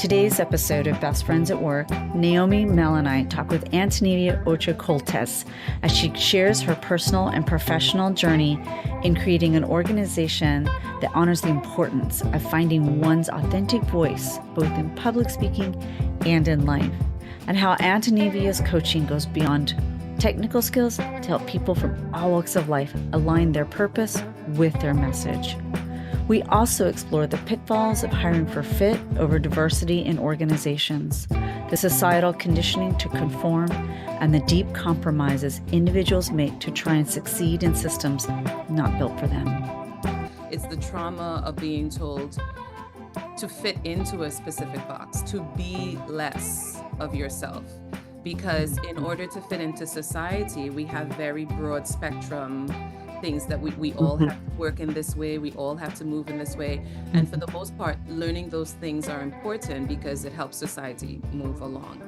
today's episode of Best Friends at Work, Naomi, Mel, and I talk with Antonevia Ocho-Coultes as she shares her personal and professional journey in creating an organization that honors the importance of finding one's authentic voice, both in public speaking and in life, and how Antonevia's coaching goes beyond technical skills to help people from all walks of life align their purpose with their message. We also explore the pitfalls of hiring for fit over diversity in organizations, the societal conditioning to conform, and the deep compromises individuals make to try and succeed in systems not built for them. It's the trauma of being told to fit into a specific box, to be less of yourself. Because in order to fit into society, we have very broad spectrum things that we all have to work in this way, we all have to move in this way. And for the most part, learning those things are important because it helps society move along.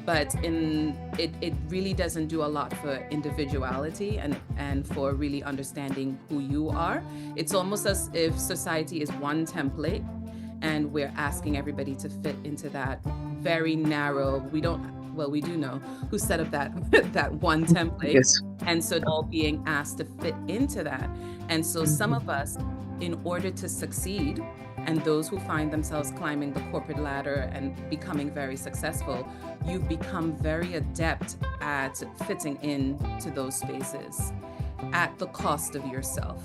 But it really doesn't do a lot for individuality and for really understanding who you are. It's almost as if society is one template and we're asking everybody to fit into that very narrow, we do know who set up that one template. Yes. And so all being asked to fit into that. And so some of us, in order to succeed, and those who find themselves climbing the corporate ladder and becoming very successful, you've become very adept at fitting into those spaces at the cost of yourself.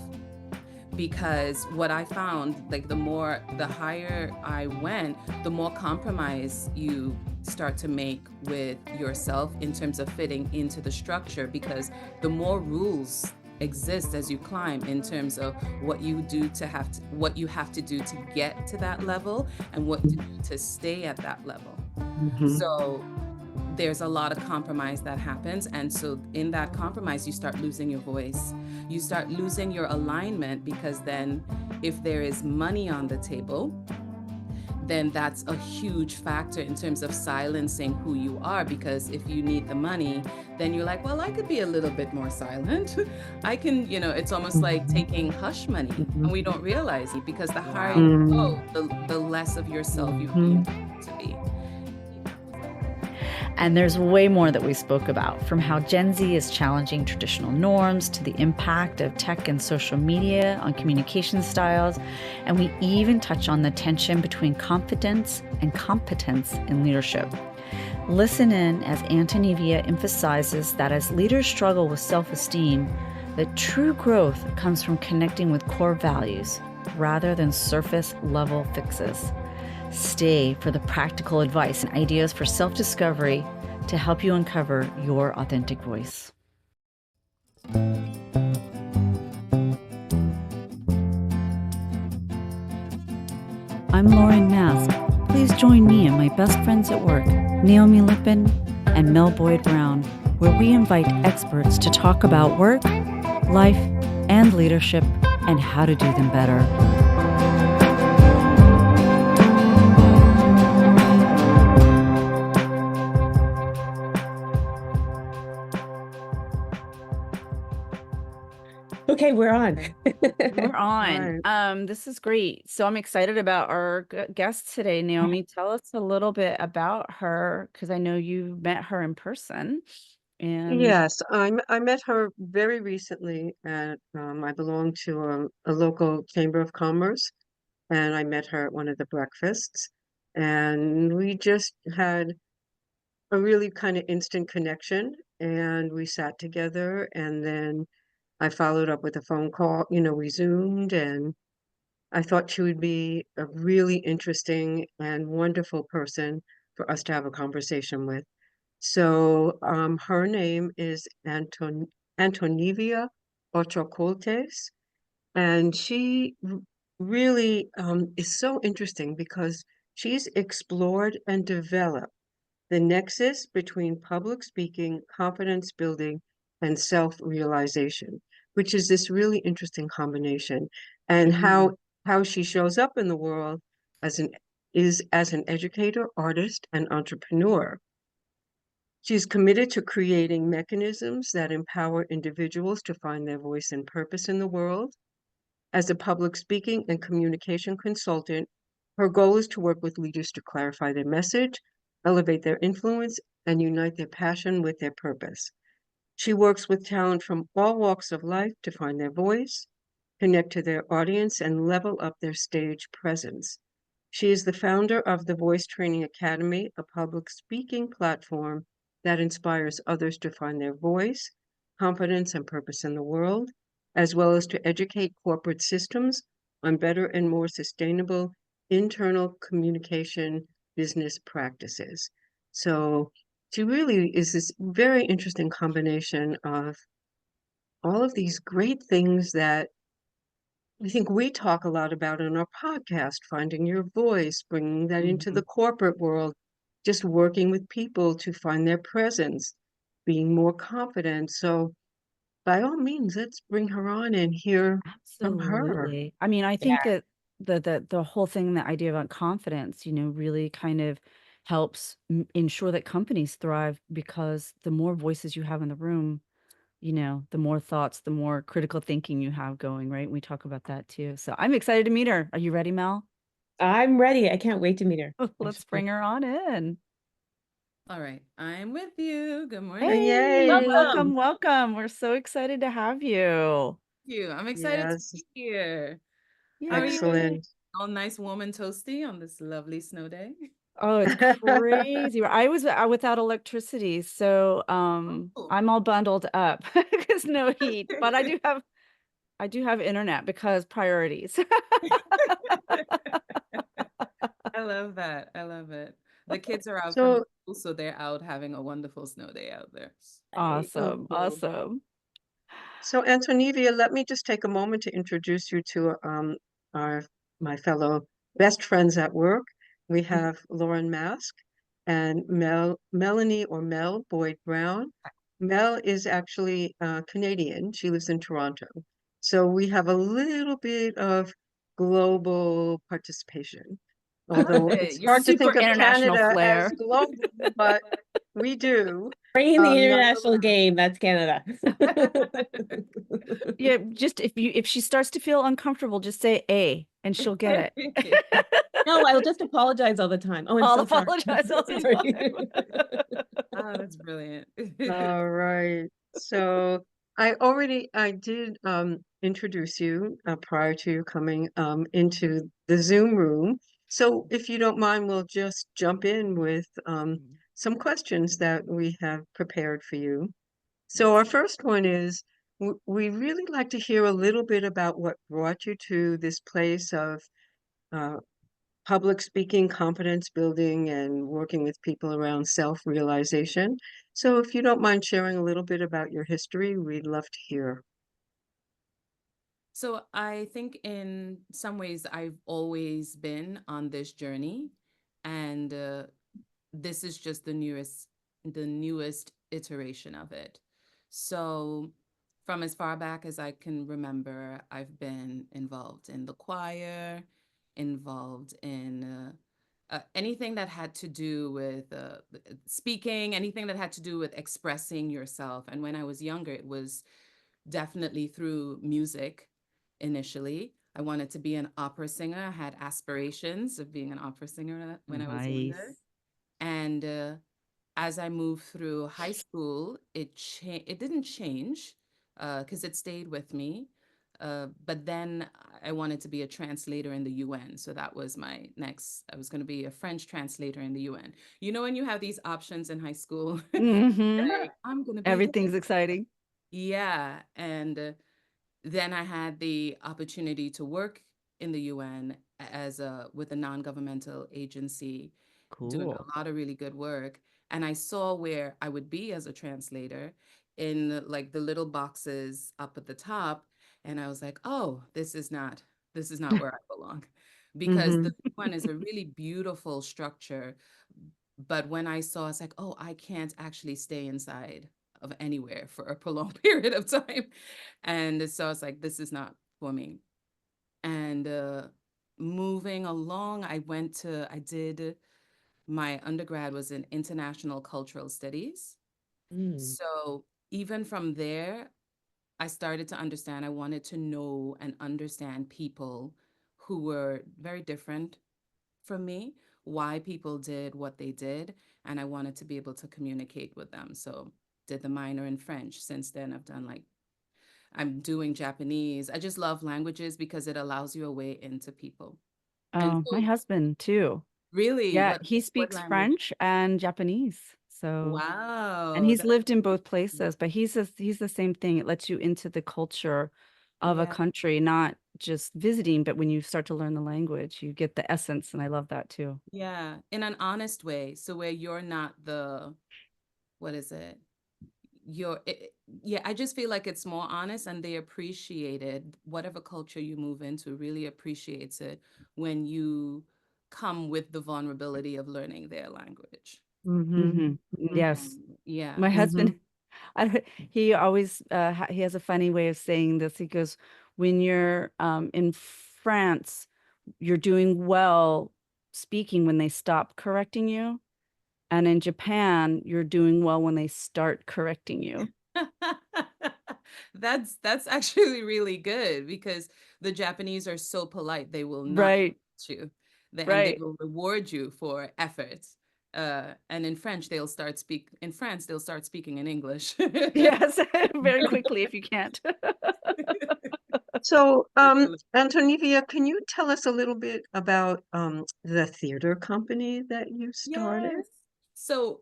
Because what I found, like the higher I went, the more compromise you start to make with yourself in terms of fitting into the structure, because the more rules exist as you climb in terms of what you what you have to do to get to that level and what to do to stay at that level. So there's a lot of compromise that happens. And so in that compromise, you start losing your voice. You start losing your alignment, because then if there is money on the table, then that's a huge factor in terms of silencing who you are. Because if you need the money, then you're like, well, I could be a little bit more silent. I can, it's almost like taking hush money, and we don't realize it, because the higher you go, the less of yourself you need to be. And there's way more that we spoke about, from how Gen Z is challenging traditional norms to the impact of tech and social media on communication styles. And we even touch on the tension between confidence and competence in leadership. Listen in as Antonevia emphasizes that as leaders struggle with self-esteem, that true growth comes from connecting with core values rather than surface-level fixes. Stay for the practical advice and ideas for self-discovery to help you uncover your authentic voice. I'm Lauren Mask. Please join me and my best friends at work, Naomi Lippin and Mel Boyd Brown, where we invite experts to talk about work, life, and leadership, and how to do them better. Okay, we're on. We're on. This is great. So I'm excited about our guest today. Naomi, tell us a little bit about her, because I know you met her in person. And Yes, I met her very recently at I belong to a local chamber of commerce, and I met her at one of the breakfasts, and we just had a really kind of instant connection, and we sat together, and then I followed up with a phone call. We Zoomed, and I thought she would be a really interesting and wonderful person for us to have a conversation with. So her name is Antonevia Ocho-Coultes, and she really is so interesting because she's explored and developed the nexus between public speaking, confidence building, and self-realization, which is this really interesting combination, and how she shows up in the world as an educator, artist, and entrepreneur. She's committed to creating mechanisms that empower individuals to find their voice and purpose in the world. As a public speaking and communication consultant, Her goal is to work with leaders to clarify their message, elevate their influence, and unite their passion with their purpose. She works with talent from all walks of life to find their voice, connect to their audience, and level up their stage presence. She is the founder of the Voice Training Academy, a public speaking platform that inspires others to find their voice, confidence, and purpose in the world, as well as to educate corporate systems on better and more sustainable internal communication business practices. So she really is this very interesting combination of all of these great things that I think we talk a lot about in our podcast, finding your voice, bringing that into the corporate world, just working with people to find their presence, being more confident. So by all means, let's bring her on and hear from her. Absolutely. I mean, I think it the whole thing, the idea about confidence, really kind of helps ensure that companies thrive because the more voices you have in the room, the more thoughts, the more critical thinking you have going, right? We talk about that too. So I'm excited to meet her. Are you ready, Mel? I'm ready. I can't wait to meet her. Let's bring her on in. All right, I'm with you. Good morning. Hey, Yay. welcome, welcome. We're so excited to have you. Thank you. I'm excited to Yes, be here. Yeah. How are you? excellent. All nice, warm, and toasty on this lovely snow day. Oh, it's crazy. I was without electricity, so Oh. I'm all bundled up because no heat. But I do have internet because priorities. I love that. I love it. The kids are out from So, school, so they're out having a wonderful snow day out there. Awesome, cool. awesome. so Antonevia, let me just take a moment to introduce you to our my fellow best friends at work. We have Lauren Mask and Melanie or Mel Boyd Brown. Mel is actually Canadian. She lives in Toronto. So we have a little bit of global participation. Although it's Your hard to think super of international Canada as flair. global, but we do. Bringing the international Nonetheless. game, that's Canada. Yeah, just if she starts to feel uncomfortable, just say A and she'll get it. No, I'll just apologize all the time. Oh, I'm I'll so sorry. apologize all the Sorry. time. Oh, that's brilliant. All right. So I did introduce you prior to you coming into the Zoom room. So if you don't mind, we'll just jump in with some questions that we have prepared for you. So our first one is we really like to hear a little bit about what brought you to this place of uh, public speaking, confidence building, and working with people around self-realization. So if you don't mind sharing a little bit about your history, we'd love to hear. So I think in some ways I've always been on this journey, and this is just the newest iteration of it. So from as far back as I can remember, I've been involved in the choir, involved in anything that had to do with speaking, anything that had to do with expressing yourself. And when I was younger, it was definitely through music initially. I wanted to be an opera singer. I had aspirations of being an opera singer when I was younger. Nice. And as I moved through high school, it didn't change because it stayed with me. But then I wanted to be a translator in the UN. So that was my next, I was going to be a French translator in the UN. You know, when you have these options in high school, like, I'm going to be Everything's this. exciting. Yeah. And then I had the opportunity to work in the UN as with a non-governmental agency doing Cool. a lot of really good work. And I saw where I would be as a translator in like the little boxes up at the top. And I was like, oh, this is not where I belong. Because Mm-hmm. the one is a really beautiful structure. But when I saw, it's like, oh, I can't actually stay inside of anywhere for a prolonged period of time. And so I was like, this is not for me. And moving along, I did my undergrad was in international cultural studies. Mm. So even from there, I started to understand, I wanted to know and understand people who were very different for me why people did what they did, and I wanted to be able to communicate with them. So did the minor in French. Since then, I'm doing Japanese. I just love languages because it allows you a way into people. And Oh, my so, husband too. really, Yeah, what he what speaks language? French and Japanese. So, and Wow, he's that's lived in both amazing. places, but he's the same thing. It lets you into the culture of a Yeah, country, not just visiting, but when you start to learn the language, you get the essence, and I love that too. yeah, in an honest way. So where you're not the, what is it? Yeah, I just feel like it's more honest, and they appreciate it. Whatever culture you move into really appreciates it when you come with the vulnerability of learning their language. Mm-hmm. Hmm. Yes. Yeah. My Mm-hmm. husband, he always he has a funny way of saying this. He goes, when you're in France, you're doing well speaking when they stop correcting you. And in Japan, you're doing well when they start correcting you. That's actually really good because the Japanese are so polite, they will not Right, correct you. And they right. will reward you for efforts. And in France, they'll start speaking in English. Yes, very quickly if you can't. So, Literally. Antonevia, can you tell us a little bit about the theater company that you started? Yes. So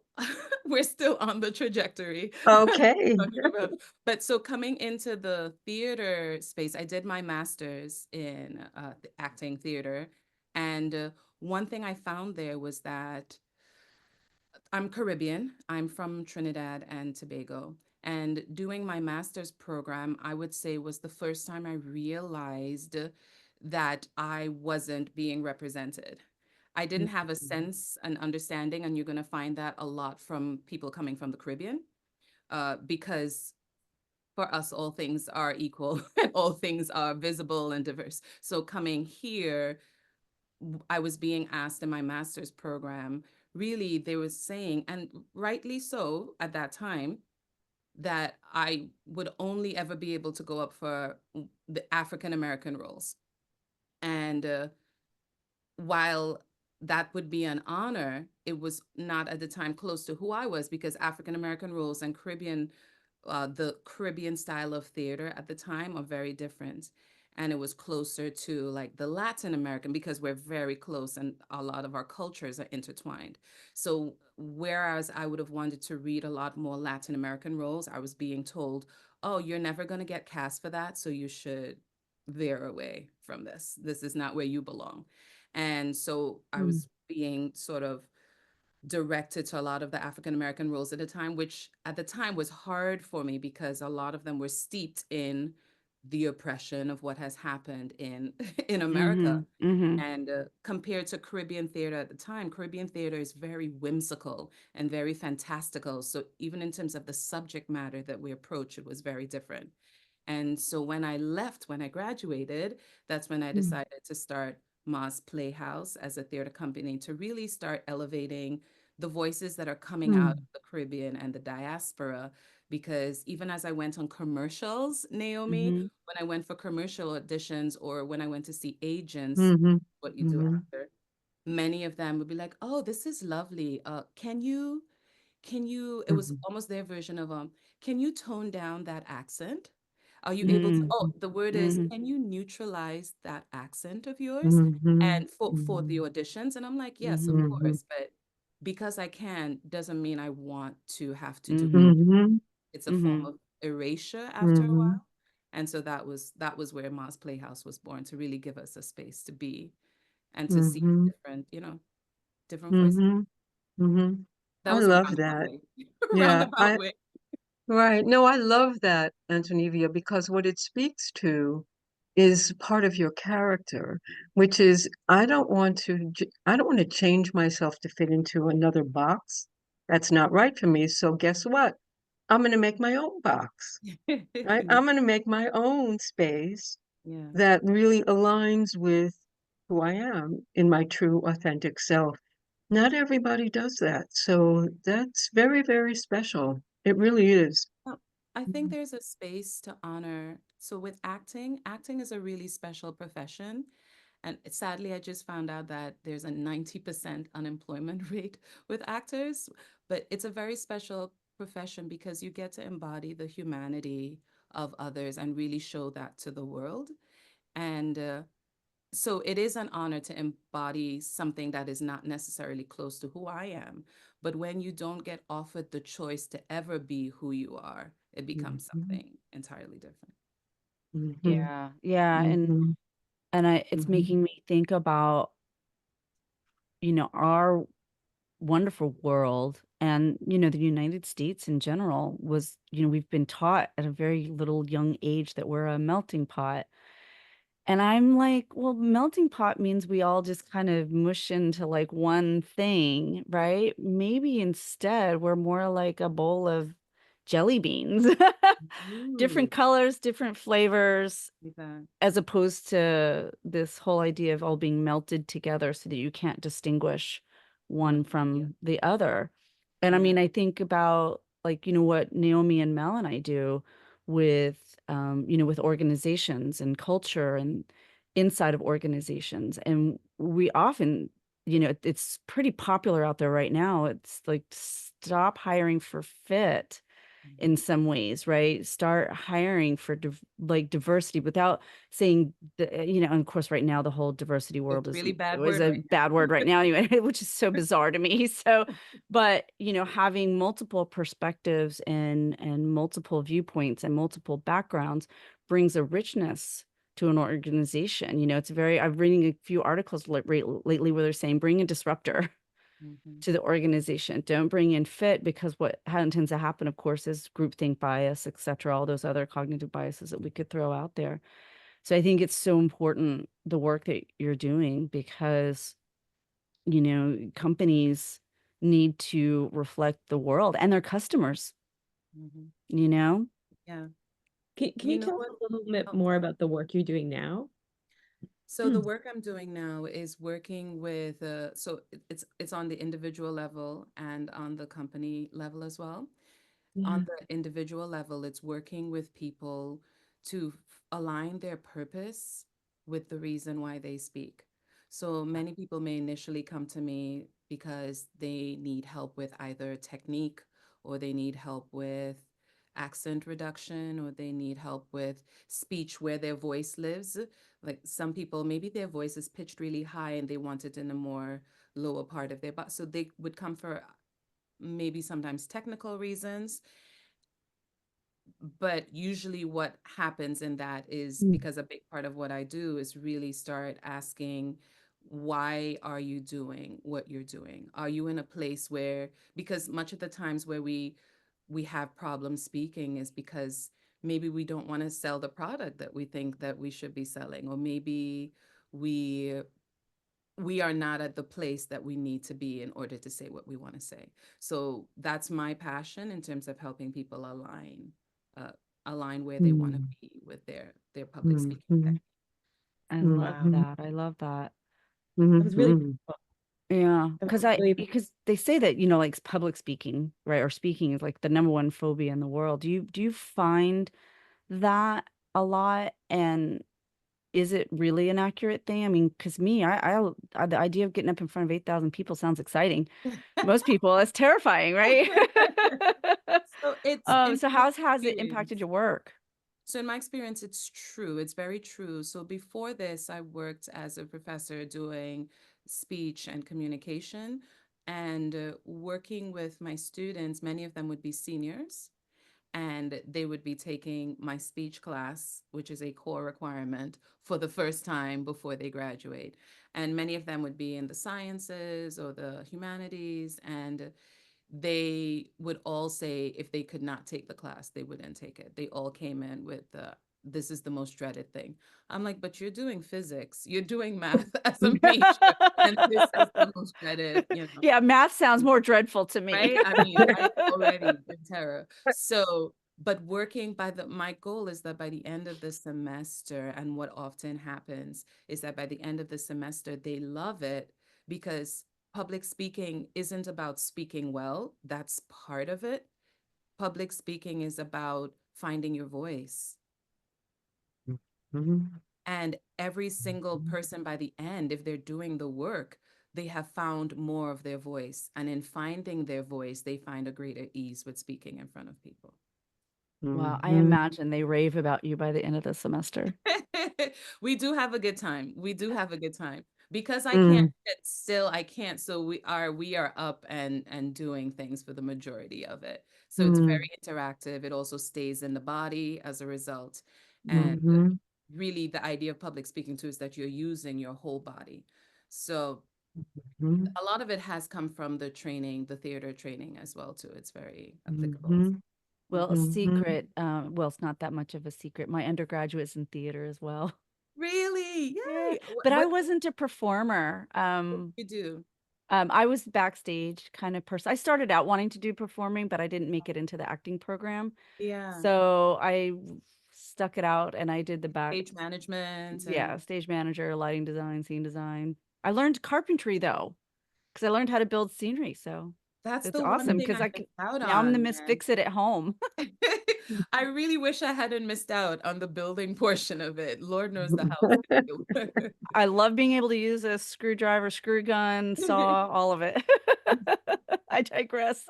we're still on the trajectory Okay. talking about. But so coming into the theater space, I did my master's in acting theater. And one thing I found there was that I'm Caribbean. I'm from Trinidad and Tobago. And doing my master's program, I would say was the first time I realized that I wasn't being represented. I didn't have a sense and understanding, and you're going to find that a lot from people coming from the Caribbean, because for us, all things are equal and all things are visible and diverse. So coming here, I was being asked in my master's program, really, they were saying, and rightly so at that time, that I would only ever be able to go up for the African American roles. And while that would be an honor, it was not at the time close to who I was, because African American roles and the Caribbean style of theater at the time are very different. And it was closer to like the Latin American, because we're very close and a lot of our cultures are intertwined. So whereas I would have wanted to read a lot more Latin American roles, I was being told, oh, you're never going to get cast for that, so you should veer away from this. This is not where you belong. And so I Mm. was being sort of directed to a lot of the African American roles at the time, which at the time was hard for me because a lot of them were steeped in the oppression of what has happened in in America. Hmm. Hmm. And compared to Caribbean theater at the time, Caribbean theater is very whimsical and very fantastical. So even in terms of the subject matter that we approach, it was very different. And so when I graduated, that's when I Mm. decided to start Mas Playhouse as a theater company to really start elevating the voices that are coming out of Mm. the Caribbean and the diaspora. Because even as I went on commercials, Naomi, Hmm. when I went for commercial auditions or when I went to see agents, Mm-hmm. what you do Mm-hmm. after, many of them would be like, "Oh, this is lovely. Can you, it was Mm-hmm. almost their version of, can you tone down that accent? Are you able to, Hmm. oh, the word is, Hmm. can you neutralize that accent of yours? Mm-hmm. And for the auditions, and I'm like, yes, of Mm-hmm. course, but because I can doesn't mean I want to have to do Hmm. it. Mm-hmm. It's a form Hmm. of erasure after a Mm-hmm. while. And so that was where Mars Playhouse was born, to really give us a space to be and to see Mm-hmm. different voices. Mm-hmm. Mm-hmm. That I was a love roundabout that. way. Yeah, Roundabout way. right. No, I love that, Antonevia, because what it speaks to is part of your character, which is I don't want to change myself to fit into another box. That's not right for me. So guess what? I'm going to make my own box, right? I'm going to make my own space Yeah. that really aligns with who I am in my true authentic self. Not everybody does that. So that's very, very special. It really is. Well, I think there's a space to honor. So with acting is a really special profession. And sadly, I just found out that there's a 90% unemployment rate with actors, but it's a very special profession because you get to embody the humanity of others and really show that to the world. And so it is an honor to embody something that is not necessarily close to who I am. But when you don't get offered the choice to ever be who you are, it becomes Mhm. something entirely different. Mhm. Yeah. Yeah. Mhm. It's Mhm. making me think about, our wonderful world and, the United States in general was, we've been taught at a very little young age that we're a melting pot. And I'm like, well, melting pot means we all just kind of mush into like one thing, right? Maybe instead we're more like a bowl of jelly beans, different Ooh, colors, different flavors, like that. as opposed to this whole idea of all being melted together so that you can't distinguish one Yeah, from the other. And I yeah. mean, I think about like, what Naomi and Mel and I do with, with organizations and culture and inside of organizations. And we often, it's pretty popular out there right now. It's like stop hiring for fit Mhm. in some ways, right? Start hiring for like diversity without saying, and of course, right now the whole diversity It's world a really bad is word a right bad word right now anyway, which is so bizarre to me. So, but having multiple perspectives and multiple viewpoints and multiple backgrounds brings a richness to an organization. It's very. I'm reading a few articles lately where they're saying bring a disruptor now. to the organization. Don't bring in fit because what tends to happen, of course, is groupthink bias, et cetera, all those other cognitive biases that we could throw out there. So I think it's so important, the work that you're doing, because, companies need to reflect the world and their customers, Hmm. you know? Yeah. Can You you know tell us what? a little bit Oh, more sorry. about the work you're doing now? So the work I'm doing now is working with it's on the individual level and on the company level as well. On Yeah. the individual level, it's working with people to align their purpose with the reason why they speak. So many people may initially come to me because they need help with either technique, or they need help with accent reduction, or they need help with speech where their voice lives. Like some people, maybe their voice is pitched really high and they want it in a more lower part of their body. So they would come for maybe sometimes technical reasons, but usually what happens in that is Mhm. because a big part of what I do is really start asking, why are you doing what you're doing? Are you in a place where, because much of the times where we have problems speaking is because maybe we don't want to sell the product that we think that we should be selling, or maybe we we are not at the place that we need to be in order to say what we want to say. So that's my passion in terms of helping people uh, align where they want to Mhm. be with their public speaking Mhm. technique. I love Wow. Mhm. that. I love that. That was really Mhm. beautiful. Yeah, That was really because they say that, like public speaking, right, or speaking is like the number one phobia in the world. Do you find that a lot? And is it really an accurate thing? I mean, because me, the idea of getting up in front of 8,000 people sounds exciting. Most people, it's terrifying, right? So it's in So my has it impacted experience. your work? So in my experience, it's true. It's very true. So before this, I worked as a professor doing speech and communication, and working with my students. Many of them would be seniors, and they would be taking my speech class, which is a core requirement for the first time before they graduate. And many of them would be in the sciences or the humanities, and they would all say if they could not take the class, they wouldn't take it. They all came in with this is the most dreaded thing. I'm like, but you're doing physics, you're doing math as a major, and this is the most dreaded, Yeah, math sounds more dreadful to me. right? I mean, I'm already in terror. So, but my goal is that by the end of the semester, and what often happens is that by the end of the semester, they love it, because public speaking isn't about speaking well. That's part of it. Public speaking is about finding your voice. Mhm. And every single person by the end, if they're doing the work, they have found more of their voice. And in finding their voice, they find a greater ease with speaking in front of people. Wow, I Mhm. imagine they rave about you by the end of the semester. We do have a good time. We do have a good time. Because I can't Mm, sit still, I can't. So we are up and doing things for the majority of it. So it's mm, very interactive. It also stays in the body as a result. And mhm, really the idea of public speaking too is that you're using your whole body. So mhm, a lot of it has come from the training, the theater training as well too. It's very applicable. mhm, Well, a mhm. secret, well, it's not that much of a secret. My undergraduate's in theater as well. Really? Yeah, Yay. but I What wasn't a performer. do you do? I was backstage kind of person. I started out wanting to do performing, but I didn't make it into the acting program. Yeah. So stuck it out and I did the back, Stage management yeah, and stage manager, lighting design, scene design. I learned carpentry though, because I learned how to build scenery. So that's it's the one awesome thing because I missed out now I'm the on, Miss man. Fix It at home. I really wish I hadn't missed out on the building portion of it. Lord knows the house. I love being able to use a screwdriver, screw gun, saw, all of it. I digress.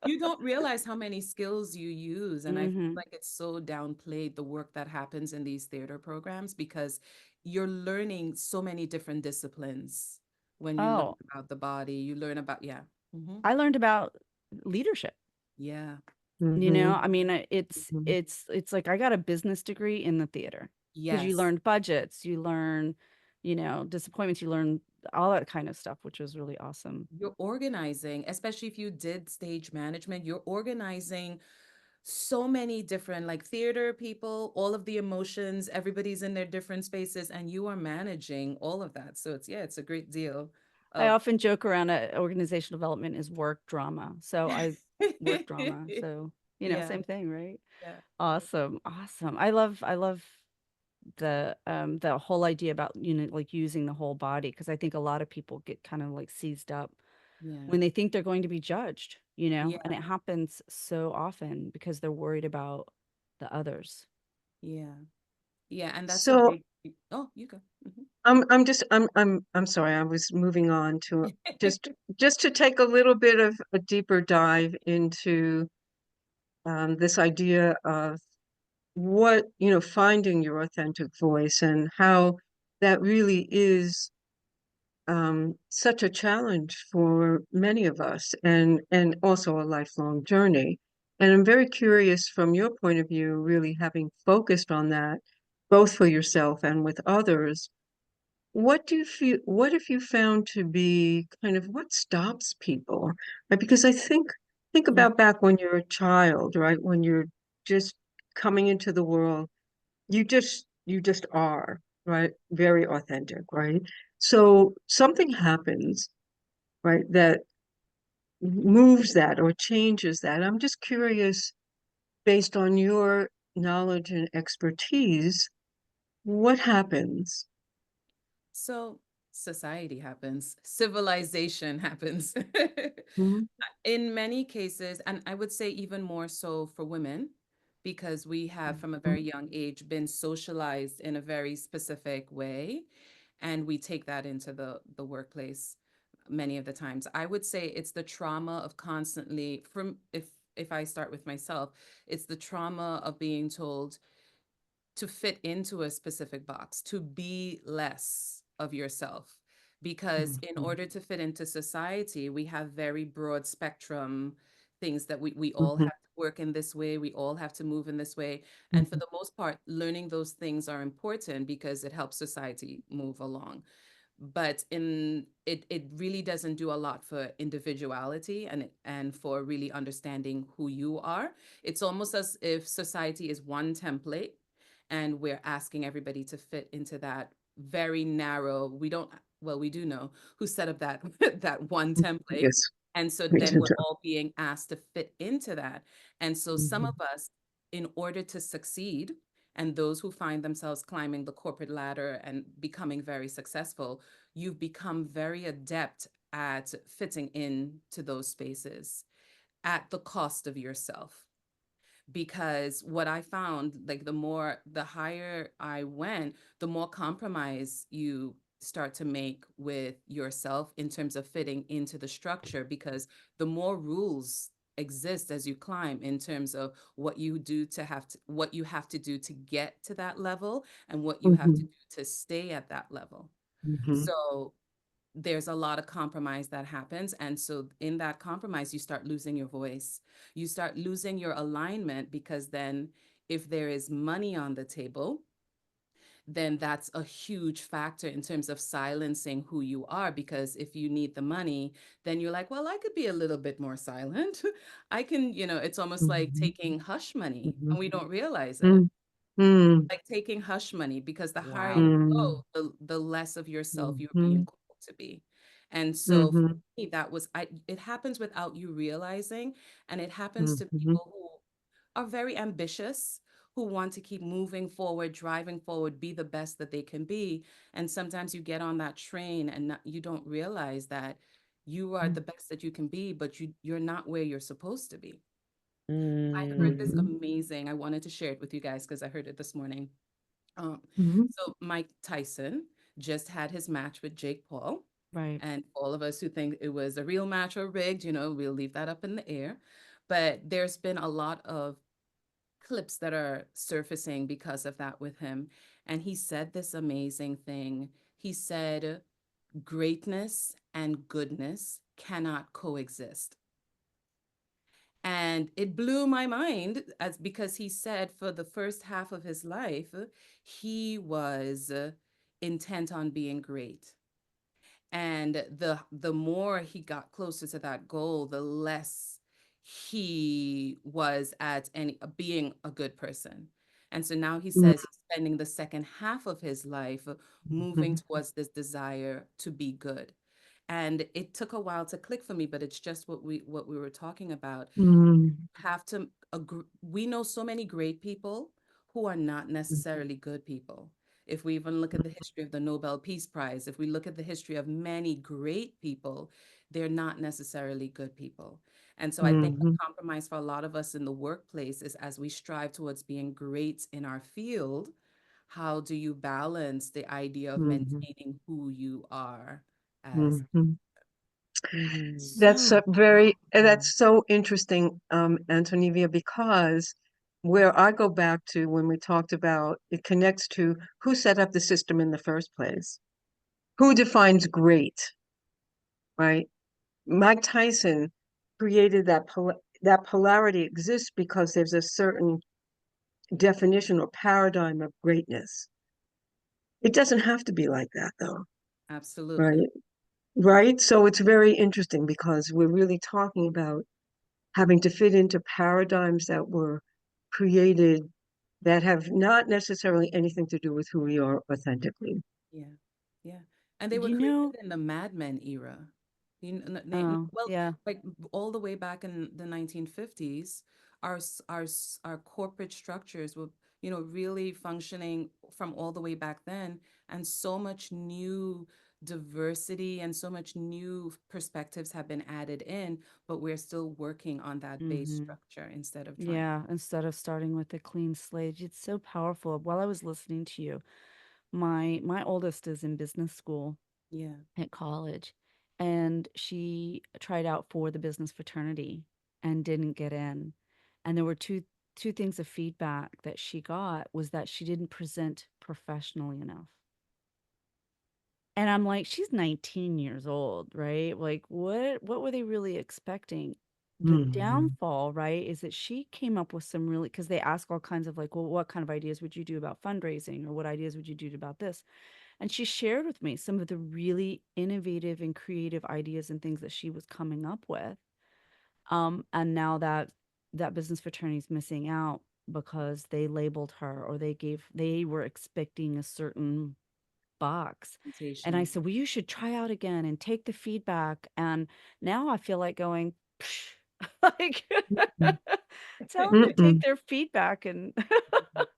You don't realize how many skills you use. And I feel Hmm. like it's so downplayed the work that happens in these theater programs because you're learning so many different disciplines when you learn Oh, about the body, you learn about, yeah. I learned about leadership. Yeah. Mhm, I mean, mhm. it's like I got a business degree in the theater because you Yes. learn budgets, you learn, disappointments, you learn all that kind of stuff, which was really awesome. You're organizing, especially if you did stage management, you're organizing so many different like theater people, all of the emotions, everybody's in their different spaces, and you are managing all of that. So it's, yeah, it's a great deal I of often joke around organizational development is work drama. So I work drama. So, yeah, same thing, right? yeah, yeah, Awesome. Awesome. I love the whole idea about, like using the whole body because I think a lot of people get kind of like seized up yeah, when they think they're going to be judged, and yeah, it happens so often because they're worried about the others. yeah, yeah. And that's a So big, oh, you go. Mhm. I'm sorry, I was moving on to just just to take a little bit of a deeper dive into this idea of what, finding your authentic voice and how that really is such a challenge for many of us and also a lifelong journey. And I'm very curious from your point of view, really having focused on that, both for yourself and with others, what do you feel, what have you found to be kind of what stops people? Right? Because think Mm. about back when you're a child, right? When you're just coming into the world, you just are, right? Very authentic, right? So something happens, right, that moves that or changes that. I'm just curious, based on your knowledge and expertise, what happens? So society happens, civilization happens. Mhm, In many cases, and I would say even more so for women, because we have from a mhm, very young age been socialized in a very specific way, and we take that into the workplace many of the times. I would say it's the trauma of constantly from if I start with myself, it's the trauma of being told to fit into a specific box, to be less of yourself. Because in mhm, order to fit into society, we have very broad spectrum things that we all mhm, have to work in this way, we all have to move in this way. And for mhm, the most part, learning those things are important because it helps society move along. But it really doesn't do a lot for individuality and for really understanding who you are. It's almost as if society is one template and we're asking everybody to fit into that very narrow, we don't, well, we do know who set up that that one mhm. template. Yes, And so yes, then we're all being asked to fit into that. And so some of mhm, us, in order to succeed, and those who find themselves climbing the corporate ladder and becoming very successful, you've become very adept at fitting into those spaces at the cost of yourself, because what I found, like the higher I went, the more compromise you start to make with yourself in terms of fitting into the structure, because the more rules exist as you climb in terms of what you have to do to get to that level and what you have to Mhm. do to stay at that level. Mhm. So there's a lot of compromise that happens. And so in that compromise, you start losing your voice. You start losing your alignment, because then if there is money on the table, then that's a huge factor in terms of silencing who you are. Because if you need the money, then you're like, well, I could be a little bit more silent. I can, it's almost like Mhm. taking hush money and Mhm. we don't realize it. Mm. Mm. Like taking hush money, because the higher you Wow. Mm. go, the less of yourself you're being Mhm. called to be. And so for Mhm. me, it happens without you realizing, and it happens to Mhm. people who are very ambitious, who want to keep moving forward, driving forward, be the best that they can be. And sometimes you get on that train and you don't realize that you are the best that you can be, but you're not where you're supposed to be. I heard this Mhm. amazing, I wanted to share it with you guys because I heard it this morning. Um, Mhm. so Mike Tyson just had his match with Jake Paul. Right. And all of us who think it was a real match or rigged, we'll leave that up in the air. But there's been a lot of clips that are surfacing because of that with him. And he said this amazing thing. He said, greatness and goodness cannot coexist. And it blew my mind, as because he said for the first half of his life, he was intent on being great. And the more he got closer to that goal, the less he was at any being a good person. And so now he Mhm. says he's spending the second half of his life moving Mhm. towards this desire to be good. And it took a while to click for me, but it's just what we were talking about. Mhm. Have to agree. We know so many great people who are not necessarily good people. If we even look at the history of the Nobel Peace Prize, if we look at the history of many great people, they're not necessarily good people. And so I think the Mhm. compromise for a lot of us in the workplace is, as we strive towards being great in our field, how do you balance the idea of Mhm. maintaining who you are as? Mhm. Mhm. That's So powerful. that's so interesting, Antonevia, because where I go back to when we talked about it connects to who set up the system in the first place, who defines great, right? Mike Tyson created that polarity exists because there's a certain definition or paradigm of greatness. It doesn't have to be like that, though, Absolutely. right? Right? So it's very interesting because we're really talking about having to fit into paradigms that were created that have not necessarily anything to do with who we are authentically. Yeah, yeah. And they were You created know, in the Mad Men era. oh, Well, yeah. like all the way back in the 1950s, our corporate structures were, really functioning from all the way back then, and so much new diversity and so much new perspectives have been added in, but we're still working on that base Mm-hmm. structure instead of trying. Yeah, instead of starting with a clean slate. It's so powerful. While I was listening to you, my oldest is in business school Yeah. at college, and she tried out for the business fraternity and didn't get in. And there were two things of feedback that she got was that she didn't present professionally enough. And I'm like, she's 19 years old, right? Like, what were they really expecting? The Mhm. downfall, right, is that she came up with some really, because they ask all kinds of like, well, what kind of ideas would you do about fundraising, or what ideas would you do about this? And she shared with me some of the really innovative and creative ideas and things that she was coming up with. And now that business fraternity is missing out because they labeled her, or they were expecting a certain box. And I Presentation. said, well, you should try out again and take the feedback. And now I feel like going, "Psh," like, tell them to take Mm-mm. their feedback and,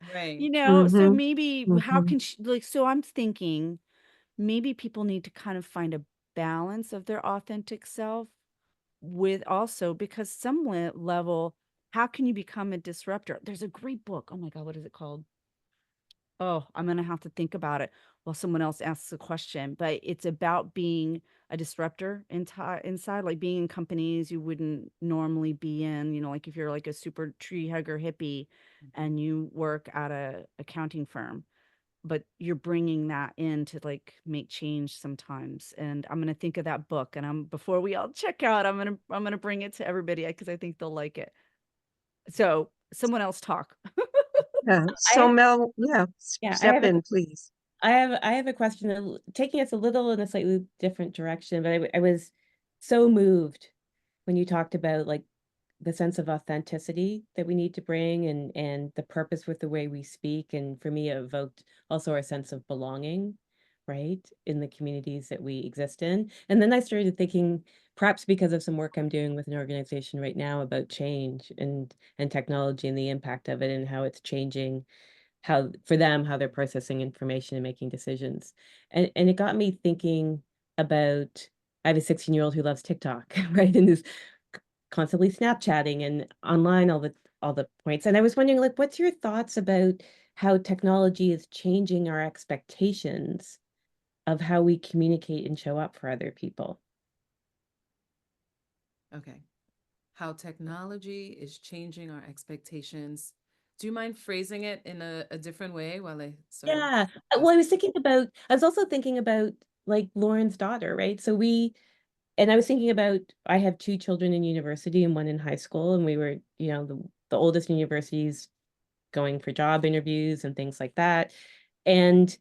Right. so Mhm. maybe how Mhm. can she, like, so I'm thinking maybe people need to kind of find a balance of their authentic self with also, because some level how can you become a disruptor? There's a great book. Oh my God, what is it called? Oh, I'm gonna have to think about it while someone else asks a question. But it's about being a disruptor inside, like being in companies you wouldn't normally be in. You know, like if you're like a super tree hugger hippie Mhm. and you work at a accounting firm, but you're bringing that in to like make change sometimes. And I'm gonna think of that book, and I'm before we all check out, I'm gonna bring it to everybody because I think they'll like it. So someone else talk. Yeah. I So have, Mel, yeah, yeah, step in, please. I have a question, taking us a little in a slightly different direction, but I was so moved when you talked about like the sense of authenticity that we need to bring, and the purpose with the way we speak. And for me, it evoked also our sense of belonging, right, in the communities that we exist in. And then I started thinking, perhaps because of some work I'm doing with an organization right now about change and technology and the impact of it and how it's changing how for them, how they're processing information and making decisions. And it got me thinking about, I have a 16-year-old who loves TikTok, right? And is constantly Snapchatting and online all the points. And I was wondering, like, what's your thoughts about how technology is changing our expectations of how we communicate and show up for other people? Okay. How technology is changing our expectations. Do you mind phrasing it in a different way while I sort of Yeah. Well, process? I was also thinking about like Lauren's daughter, right? And I was thinking about, I have two children in university and one in high school, and we were, the oldest in universities going for job interviews and things like that. And,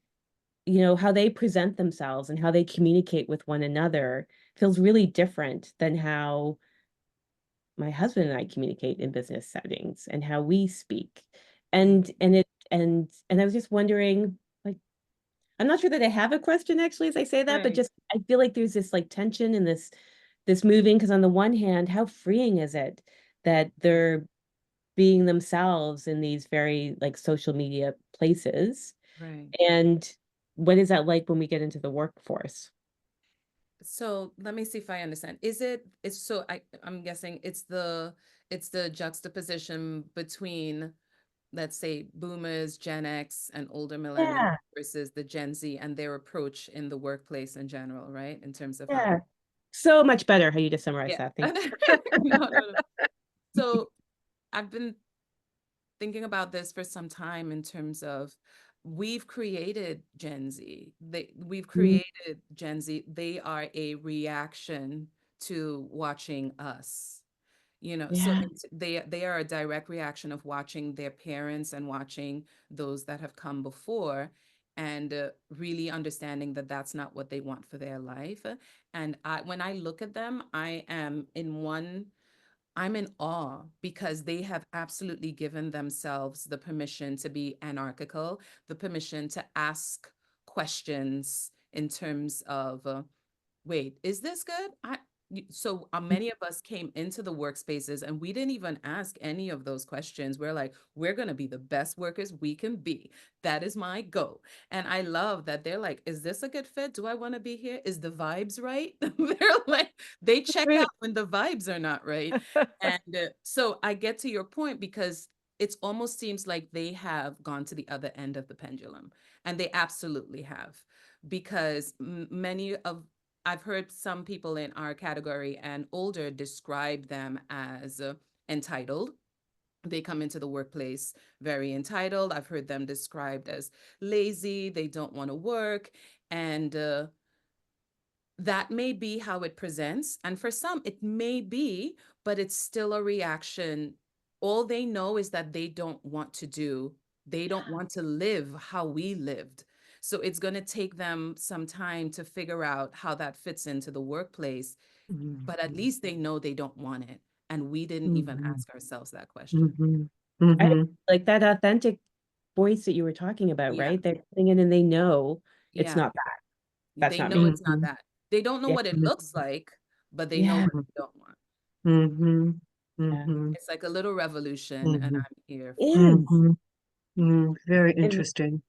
how they present themselves and how they communicate with one another feels really different than how my husband and I communicate in business settings and how we speak. Mm, And I was just wondering, like, I'm not sure that I have a question actually as I say that, but right, just I feel like there's this like tension and this moving, because on the one hand, how freeing is it that they're being themselves in these very like social media places? right. And what is that like when we get into the workforce? So let me see if I understand. It's so I'm guessing it's the juxtaposition between, let's say, boomers, Gen X, and older millennials Yeah, versus the Gen Z and their approach in the workplace in general, right? In terms of how yeah. So much better how you just summarized yeah. that. Thank No, no, no. So I've been thinking about this for some time in terms of we've created Gen Z. We've you. created Gen Z. They are a reaction to watching us. So Yeah. they are a direct reaction of watching their parents and watching those that have come before, and really understanding that that's not what they want for their life. And when I look at them, I'm in awe because they have absolutely given themselves the permission to be anarchical, the permission to ask questions in terms of, wait, is this good? So many of us came into the workspaces and we didn't even ask any of those questions. We're like, we're going to be the best workers we can be. That is my goal. And I love that they're like, is this a good fit? Do I want to be here? Is the vibes right? They're like, they check out when the vibes are not right. And so I get to your point because it almost seems like they have gone to the other end of the pendulum, and they absolutely have, because many of I've heard some people in our category and older describe them as entitled. They come into the workplace very entitled. I've heard them described as lazy. They don't want to work. And that may be how it presents. And for some, it may be, but it's still a reaction. All they know is that they don't want to live how we lived. So it's going to take them some time to figure out how that fits into the workplace. But at Mhm. least they know they don't want it. And we didn't even Mhm. ask ourselves that question. Mhm. I Mhm. like that authentic voice that you were talking about, Yeah. right? They're coming in and they know it's Yeah. not that. That's They not know me. it's not Mhm. that. They don't know Yeah. what it Mhm. looks like, but they know Yeah. what they don't want. Mhm. Yeah. Mhm. It's like a little revolution, and Mhm. I'm here for it. Is. Mhm. Mm, very And interesting.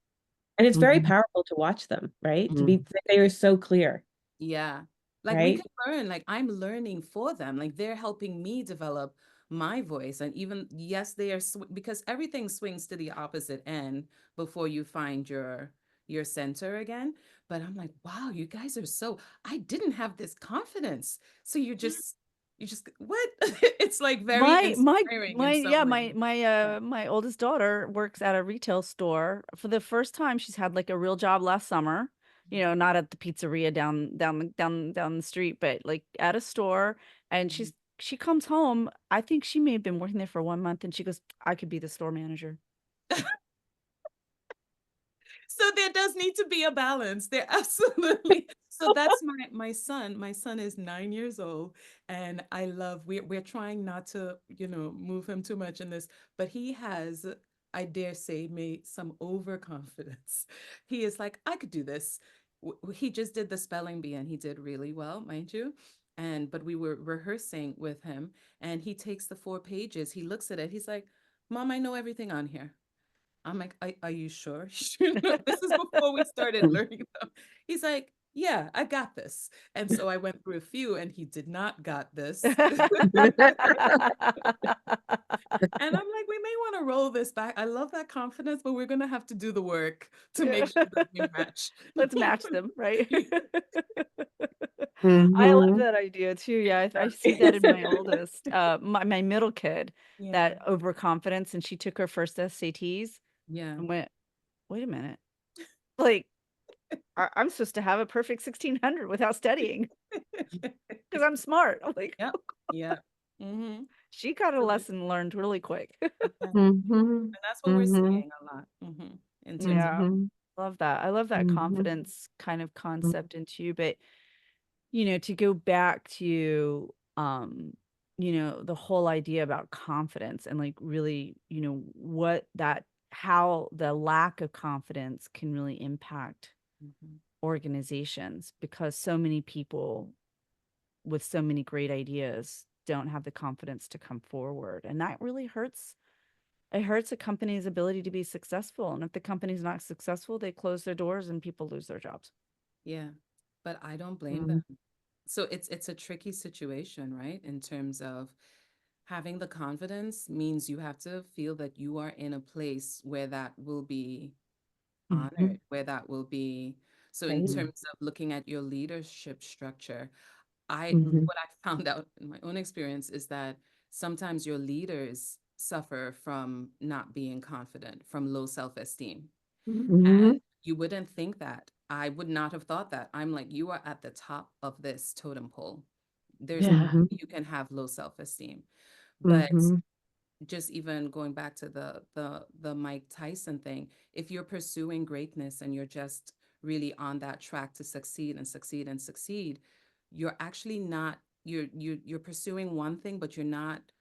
and it's very Mhm. powerful to watch them, right? To be Mhm. they are so clear, Yeah. Like we right? can learn, like I'm learning for them. Like they're helping me develop my voice. And even, yes, they are, because everything swings to the opposite end before you find your center again. But I'm like, wow, you guys are so, I didn't have this confidence. So you just, what? It's like very inspiring in some yeah, ways. Yeah. my oldest daughter works at a retail store. For the first time, she's had like a real job last summer. You know, not at the pizzeria down the street, but like at a store. And Mhm. she comes home. I think she may have been working there for 1 month, and she goes, "I could be the store manager." So there does need to be a balance. There absolutely. So that's my son. My son is 9 years old, and I love. We're trying not to, move him too much in this, but he has, I dare say, made some overconfidence. He is like, I could do this. He just did the spelling bee, and he did really well, mind you. And but we were rehearsing with him, and he takes the 4 pages. He looks at it. He's like, "Mom, I know everything on here." I'm like, are you sure? This is before we started learning them. He's like, yeah, I got this. And so I went through a few and he did not got this. And I'm like, we may want to roll this back. I love that confidence, but we're going to have to do the work to make sure that we match. Let's match them, right? I love Mhm. that idea too. Yeah, I see that in my oldest, my middle kid, Yeah. that overconfidence, and she took her first SATs Yeah. and went, "Wait a minute, like I'm supposed to have a perfect 1600 without studying because I'm smart." I'm like, Yep. Yeah. Mm-hmm. she got a lesson learned really quick. Yeah. Mhm. And that's what we're Mhm. seeing a lot, in terms of, Yeah, Mhm. love that. I love that Mhm. confidence kind of concept into you, but to go back to the whole idea about confidence and like really, what that how the lack of confidence can really impact Mhm. organizations, because so many people with so many great ideas don't have the confidence to come forward, and that really hurts. It hurts a company's ability to be successful, and if the company's not successful, they close their doors and people lose their jobs. Yeah. But I don't blame them. Mhm. So it's a tricky situation, right? In terms of having the confidence means you have to feel that you are in a place where that will be Mhm. honored, where that will be. So in Right. terms of looking at your leadership structure, Mhm. what I found out in my own experience is that sometimes your leaders suffer from not being confident, from low self-esteem. And Mhm. you wouldn't think that. I would not have thought that. I'm like, you are at the top of this totem pole. There's no Yeah. Mhm. way you can have low self-esteem. But Mhm. just even going back to the Mike Tyson thing, if you're pursuing greatness and you're just really on that track to succeed and succeed and succeed, you're actually not, you're pursuing one thing, but you're not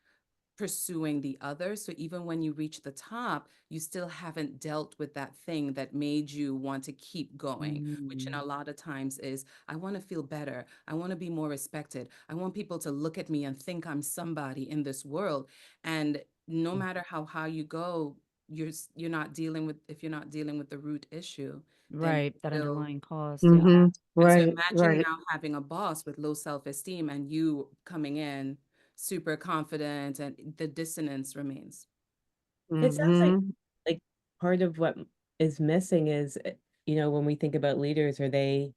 pursuing the other. So even when you reach the top, you still haven't dealt with that thing that made you want to keep going, which in a Mm. lot of times is, I want to feel better. I want to be more respected. I want people to look at me and think I'm somebody in this world. And no matter how high you go, you're not dealing with, if you're not dealing with the root issue, then you're Right, that still, underlying cause, yeah. yeah. Mhm. And so Right, imagine right. now having a boss with low self-esteem and you coming in super confident, and the dissonance remains. It sounds Mhm. like part of what is missing is, when we think about leaders, are they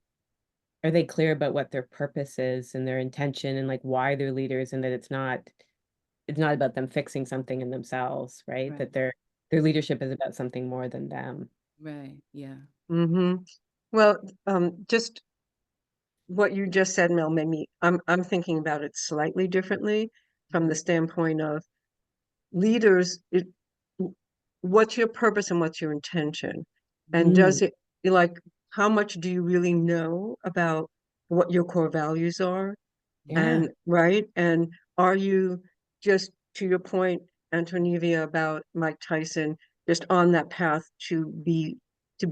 clear about what their purpose is and their intention and like why they're leaders, and that it's not about them fixing something in themselves, right? Right. That their leadership is about something more than them. Right. Yeah. Mhm. Well, just what you just said, Mel, made me, I'm thinking about it slightly differently from Mhm. the standpoint of leaders. What's your purpose and what's your intention? And Mm, does it, like, how much do you really know about what your core values are? yeah. And right? And are you, just to your point, Antonevia, about Mike Tyson, just on that path to be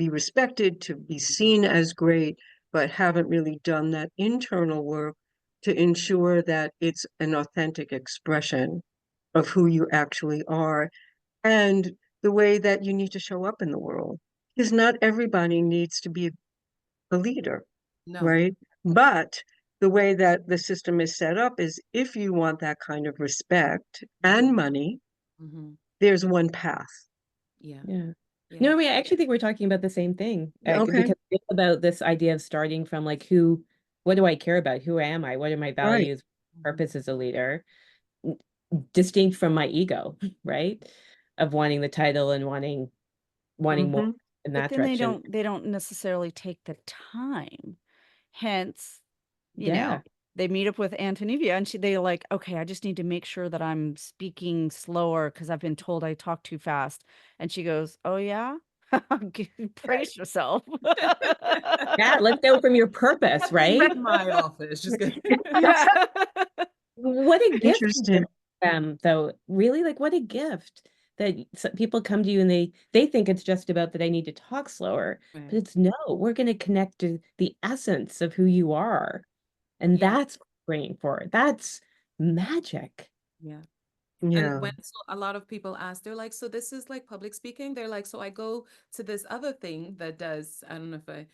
respected, to be seen as great, but haven't really done that internal work to ensure that it's an authentic expression of who you actually are and the way that you need to show up in the world. Because not everybody needs to be a leader, No. right? But the way that the system is set up is if you want that kind of respect and money, Mm-hmm. there's one path. Yeah. Yeah. Yeah. No, I mean, I actually think we're talking about the same thing. Okay, Because it's about this idea of starting from like what do I care about? Who am I? What are my right. values, purpose as a leader? N- Distinct from my ego, right? Of wanting the title and wanting more Hmm. in But that then direction. they don't necessarily take the time. Hence, you Yeah. know, they meet up with Antonevia and they're like, okay, I just need to make sure that I'm speaking slower because I've been told I talk too fast. And she goes, oh yeah? Brace yourself. Yeah, let's go from your purpose, Get them right? in my office. Just kidding. Yeah. What a gift you give Interesting. them, though. Really, like what a gift that people come to you and they think it's just about that I need to talk slower, but Right. it's no, we're going to connect to the essence of who you are, and Yeah. that's what we're bringing forward. That's magic. Yeah. And Yeah. when a lot of people ask, they're like, so this is like public speaking? They're like, so I go to this other thing that does, I don't know if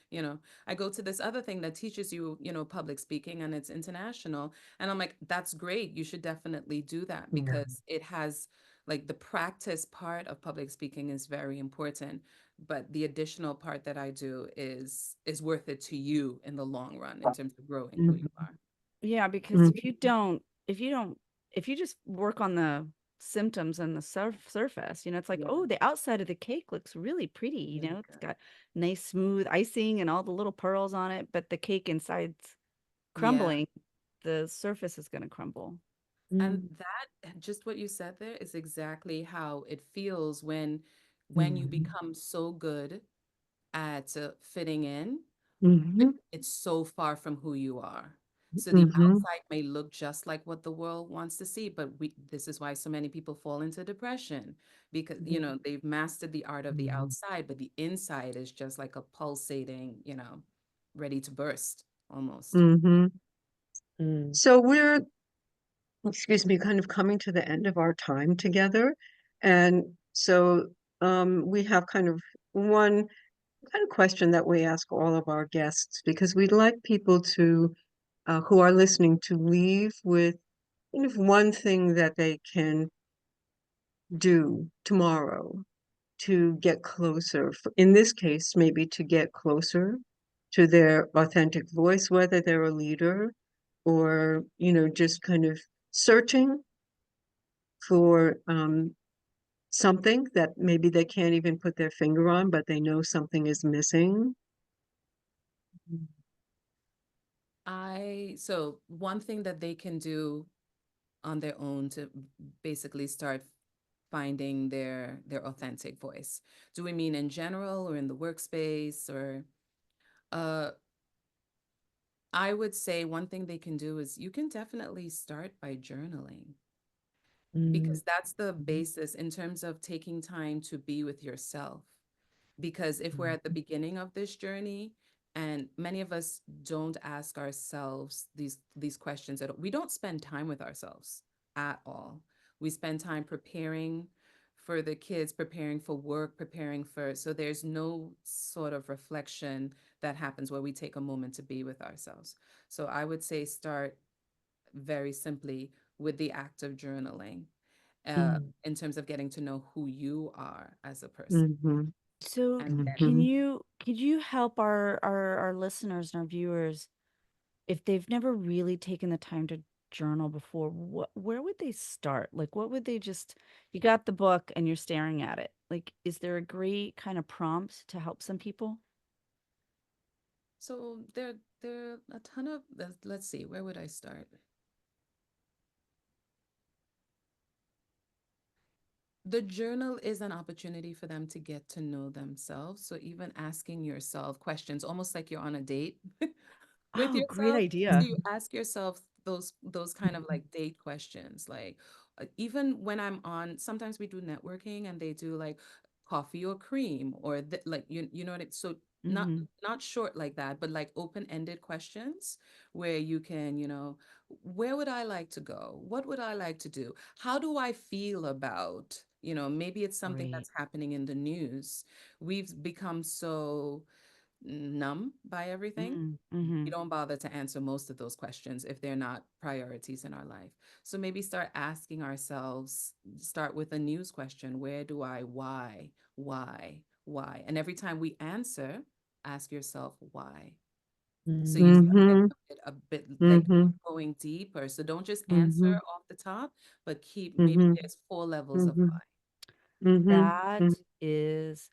I go to this other thing that teaches you, public speaking and it's international. And I'm like, that's great. You should definitely do that Yeah. because it has like the practice part of public speaking is very important. But the additional part that I do is worth it to you in the long run in terms of growing who you Mhm. are. Yeah, because Mhm. if you just work on the symptoms and the surface, it's like, Yeah. oh, the outside of the cake looks really pretty, Really it's good. got nice smooth icing and all the little pearls on it, but the cake inside's Yeah. crumbling, the surface is going to crumble. And Mm, that, just what you said there, is exactly how it feels when you Mhm. become so good at fitting in, but Mhm. it's so far from who you are. So the Mhm. outside may look just like what the world wants to see, but this is why so many people fall into depression because they've mastered the art of the Mhm. outside, but the inside is just like a pulsating, ready to burst almost. Mhm. mm, So we're, excuse me, kind of coming to the end of our time together. And so we have kind of one kind of question that we ask all of our guests because we'd like people to, who are listening, to leave with kind of one thing that they can do tomorrow to get closer. In this case, maybe to get closer to their authentic voice, whether they're a leader or, just kind of searching for something that maybe they can't even put their finger on, but they know something is missing. So one thing that they can do on their own to basically start finding their authentic voice. Do we mean in general or in the workspace or uh I would say one thing they can do is you can definitely start by journaling mm, because that's the basis in terms of taking time to be with yourself. Because if we're at the beginning of this journey and many of us don't ask ourselves these questions at all, we don't spend time with ourselves at all. We spend time preparing for the kids, preparing for work, preparing for, so there's no sort of reflection that happens where we take a moment to be with ourselves. So I would say start very simply with the act of journaling, mm, in terms of getting to know who you are as a person. Mm-hmm. So And then Mm-hmm. could you help our listeners and our viewers if they've never really taken the time to journal before, where would they start? Like what would they just you got the book and you're staring at it. Like is there a great kind of prompt to help some people? so there are a ton of, let's see, where would I start? The journal is an opportunity for them to get to know themselves. So even asking yourself questions, almost like you're on a date with Oh, great yourself. So idea. you ask yourself those kind of like date questions. Like even when I'm on, sometimes we do networking and they do like coffee or cream or like you know what it, so not Mm-hmm. not short like that, but like open-ended questions where you can, where would I like to go? What would I like to do? How do I feel about, maybe it's something Great. that's happening in the news. We've become so numb by everything, Mm-hmm. we don't bother to answer most of those questions if they're not priorities in our life. So maybe start asking ourselves, start with a news question. Where do I, why? And every time we answer, ask yourself why. So you start getting Mm-hmm. a bit like Mm-hmm. going deeper. So don't just answer Mm-hmm. off the top, but keep, maybe Mm-hmm. there's 4 levels of Mm-hmm. why. That is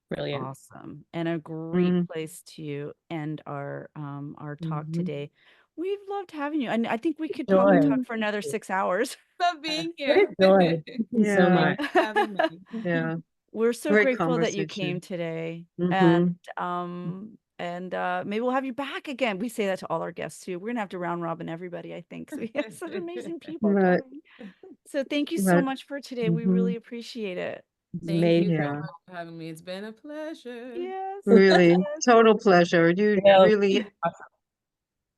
Brilliant. awesome and a great Mm-hmm. place to end our talk Mm-hmm. today. We've loved having you, and I think we could probably Joy. talk for another 6 hours. Love being What a here. joy. Thank you so Yeah, much. Thanks for having me. yeah. We're so Great grateful that you came conversation. today. Mm-hmm. And maybe we'll have you back again. We say that to all our guests too. We're gonna have to round robin everybody, I think, because we have such amazing people Right, coming. So thank you so right. much for today. We Mm-hmm. really appreciate it. It's Thank you so amazing. Yeah, much for having me. It's been a pleasure. Yes, really. yes. Total pleasure. You Well, really,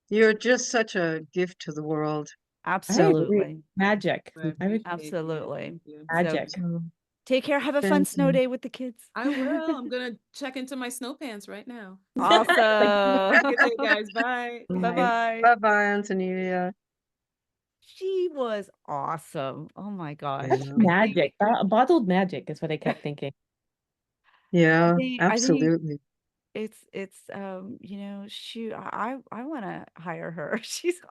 you're just such a gift to the world. I agree. Absolutely. Magic. I I would appreciate you. Absolutely. Thank you. So magic. So, take care. Have a fun thank snow you. day with the kids. I will. I'm gonna check into my snow pants right now. Like, Awesome. Have a good day, guys. Bye. bye. Bye-bye. Bye-bye, Antonevia. She was awesome. Oh my gosh. Yeah, Magic. Bottled magic is what I kept thinking. yeah, I think absolutely. shoot, I want to hire her. She's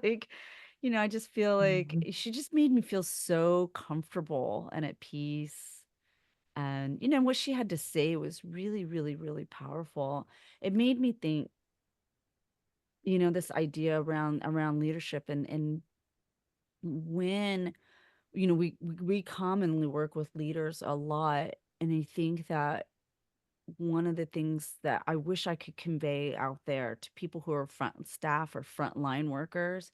like, I just feel like Mhm. she just made me feel so comfortable and at peace. And what she had to say was really, really, really powerful. It made me think, this idea around leadership and when, we commonly work with leaders a lot, and I think that one of the things that I wish I could convey out there to people who are front staff or frontline workers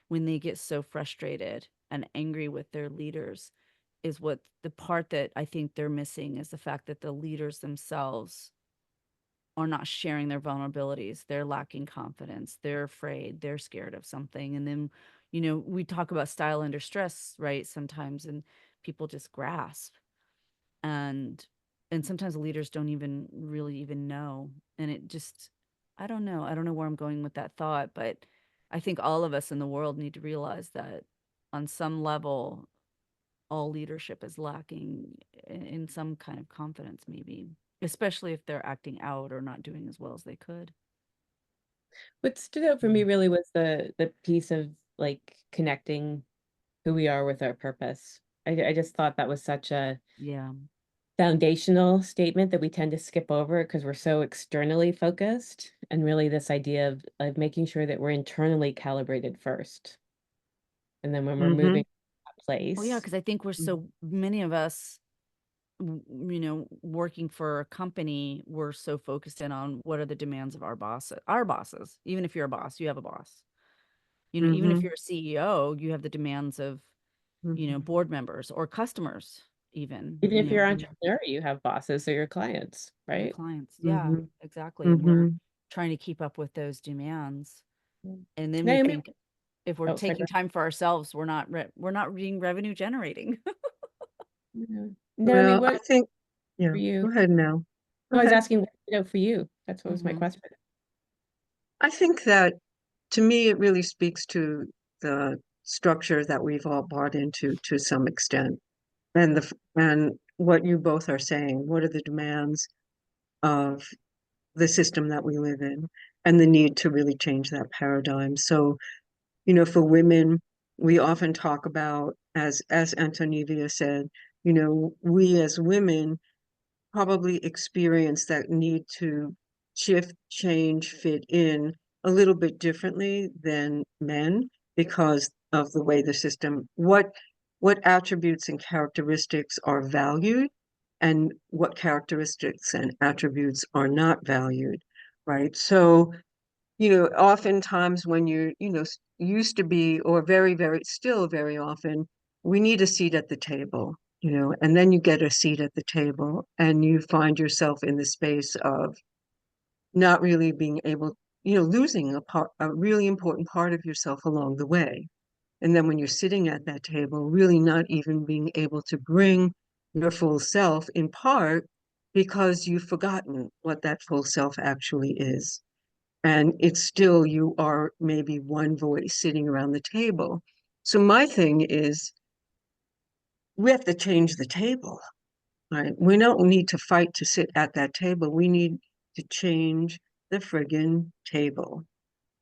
when they get so frustrated and angry with their leaders is what the part that I think they're missing is the fact that the leaders themselves are not sharing their vulnerabilities. They're lacking confidence. They're afraid. They're scared of something. And then, we talk about style under stress, right? Sometimes, and people just grasp and sometimes leaders don't even really even know, and it just I don't know where I'm going with that thought, but I think all of us in the world need to realize that on some level all leadership is lacking in some kind of confidence, maybe especially if they're acting out or not doing as well as they could. What stood out for me really was the piece of like connecting who we are with our purpose. I just thought that was such a Yeah. foundational statement that we tend to skip over because we're so externally focused, and really this idea of making sure that we're internally calibrated first. And then when we're Mm-hmm. moving to that Well, yeah, place, because I think we're so many of us working for a company, we're so focused in on what are the demands of our bosses. Even if you're a boss, you have a boss. Even if Mm-hmm. you're a CEO, you have the demands of, Mm-hmm. board members or customers, even, even if you're an entrepreneur, you have bosses or your clients, your right? clients. Yeah, Mm-hmm. exactly. And we're Mm-hmm. trying to keep up with those demands. And then we Naomi, think if we're oh, sorry. taking time for ourselves, we're not being revenue generating. Naomi, Well, what I think, yeah, for you? go ahead now. Go No, I was ahead. asking what stood out for you. That's what was my Hmm. question. I think that to me, it really speaks to the structure that we've all bought into to some extent. And what you both are saying, what are the demands of the system that we live in and the need to really change that paradigm. So, for women, we often talk about, as Antonevia said, we as women probably experience that need to shift, change, fit in a little bit differently than men because of the way the system, what attributes and characteristics are valued and what characteristics and attributes are not valued, right? So, oftentimes when used to be, or very, very, still very often, we need a seat at the table, and then you get a seat at the table and you find yourself in the space of not really being able, losing a really important part of yourself along the way. And then when you're sitting at that table, really not even being able to bring your full self, in part because you've forgotten what that full self actually is. And it's still, you are maybe one voice sitting around the table. So my thing is, we have to change the table, right? We don't need to fight to sit at that table. We need to change the friggin' table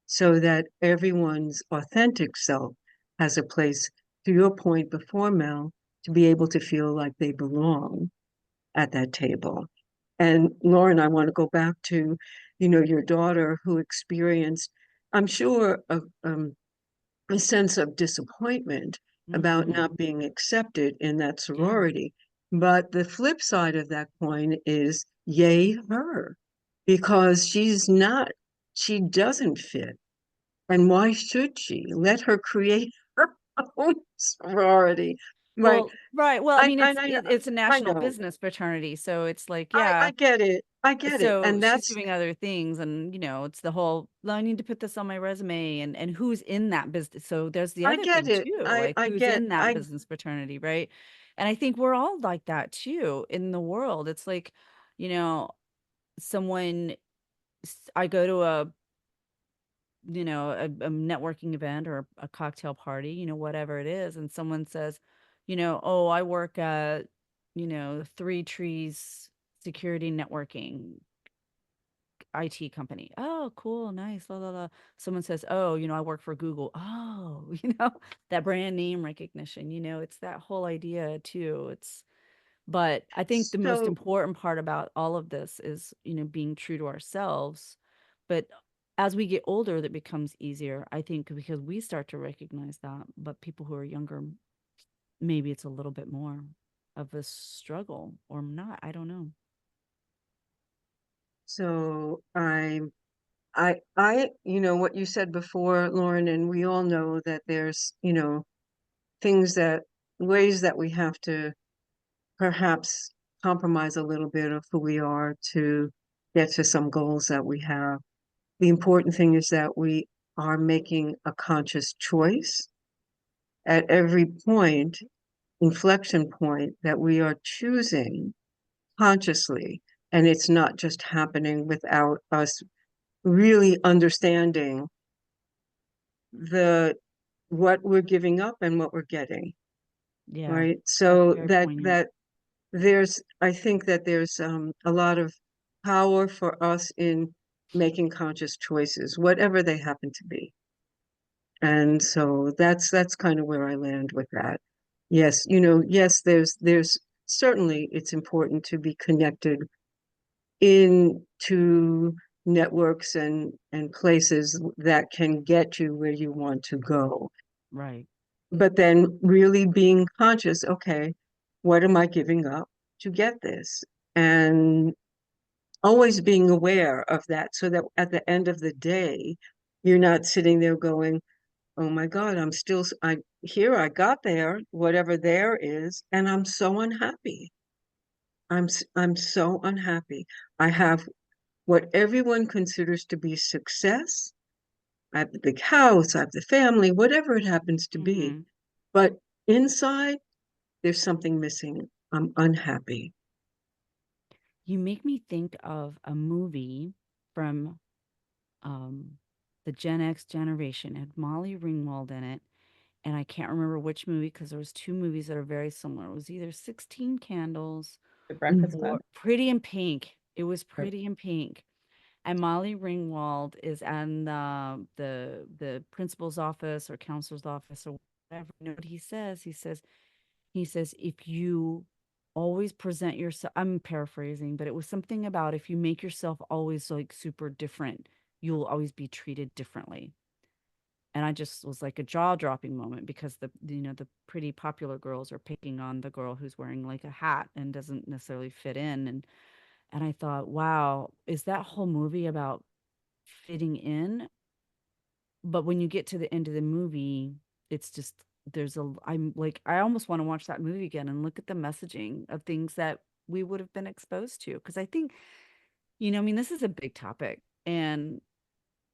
so that everyone's authentic self has a place, to your point before, Mel, to be able to feel like they belong at that table. And Lauren, I want to go back to, your daughter who experienced, I'm sure, a sense of disappointment about Mhm. not being accepted in that Yeah. sorority. But the flip side of that coin is yay her, because she doesn't fit. And why should she? Let her create her own sorority. Right. Well, right. Well, I mean, I it's a I national know. business fraternity, so it's like, I yeah. get it. I get it. So And she's that's doing other things, and it's the whole, "Well, I need to put this on my resume," and who's in that business. So there's the I other get thing it. too, like I who's get in that business fraternity, right? And I think we're all like that too in the world. It's like, you know, someone I go to a networking event or a cocktail party, whatever it is, and someone says, "Oh, I work at, Three Trees Security Networking IT company." "Oh, cool, nice, la la la." Someone says, "Oh, I work for Google." "Oh," that brand name recognition, it's that whole idea too. But I think the most so important part about all of this is, being true to ourselves. But as we get older, that becomes easier, I think, because we start to recognize that. But people who are younger, maybe it's a little bit more of a struggle or not. I don't know. so what you said before, Lauren, and we all know that there's, things ways that we have to perhaps compromise a little bit of who we are to get to some goals that we have. The important thing is that we are making a conscious choice at every point, inflection point, that we are choosing consciously. And it's not just happening without us really understanding the what we're giving up and what we're getting, Yeah, right? that's So very that poignant. that I think that there's a lot of power for us in making conscious choices, whatever they happen to be. And so that's kind of where I land with that. Yes, yes, there's certainly it's important to be connected into networks and places that can get you where you want to go. Right. But then really being conscious, okay, what am I giving up to get this? And always being aware of that so that at the end of the day, you're not sitting there going, oh my God, I got there, whatever there is, and I'm so unhappy. I'm so unhappy. I have what everyone considers to be success. I have the big house, I have the family, whatever it happens to be. Hmm. But inside, there's something missing. I'm unhappy. You make me think of a movie from um, the Gen X generation. It had Molly Ringwald in it, and I can't remember which movie because there was two movies that are very similar. It was either 16 Candles The Breakfast or Club. Pretty in Pink. It was Pretty in Pink. And Molly Ringwald is in the principal's office or counselor's office or whatever. You know what he says? He says, if you always present yourself, I'm paraphrasing, but it was something about if you make yourself always like super different, you'll always be treated differently. And I just was like a jaw-dropping moment because the pretty popular girls are picking on the girl who's wearing like a hat and doesn't necessarily fit in. And I thought, wow, is that whole movie about fitting in? But when you get to the end of the movie, it's just I'm like, I almost want to watch that movie again and look at the messaging of things that we would have been exposed to. Because I think, I mean, this is a big topic, and